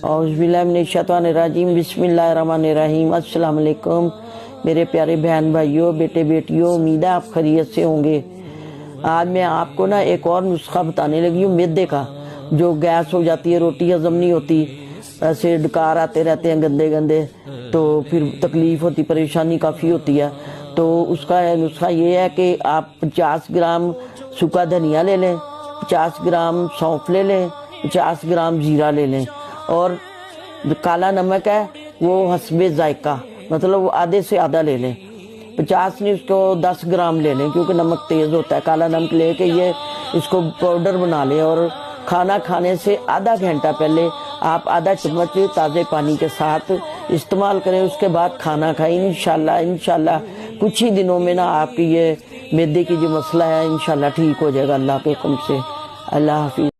औज़ुबिल्लाहिमिनश्शैतानिर्रजीम बिस्मिल्लाहिर्रहमानिर्रहीम। अस्सलाम वालेकुम मेरे प्यारे बहन भाइयों, बेटे बेटियों, उम्मीद है आप खैरियत से होंगे। आज मैं आपको ना एक और नुस्खा बताने लगी हूँ मैदे का। जो गैस हो जाती है, रोटी हजम नहीं होती, ऐसे डकार आते रहते हैं गंदे गंदे, तो फिर तकलीफ होती, परेशानी काफ़ी होती है। तो उसका नुस्खा ये है कि आप 50 ग्राम सूखा धनिया ले लें, 50 ग्राम सौंफ ले लें, 50 ग्राम जीरा ले लें, और जो काला नमक है वो हस्बे जायका, मतलब वो आधे से आधा ले लें। 50 नहीं, उसको 10 ग्राम ले लें, क्योंकि नमक तेज़ होता है। काला नमक लेके ये इसको पाउडर बना लें, और खाना खाने से आधा घंटा पहले आप आधा चम्मच ताज़े पानी के साथ इस्तेमाल करें। उसके बाद खाना खाएं। इंशाल्लाह कुछ ही दिनों में ना आपकी ये मैदे की जो मसला है इंशाल्लाह ठीक हो जाएगा अल्लाह के हुक्म से। अल्लाह हाफिज़।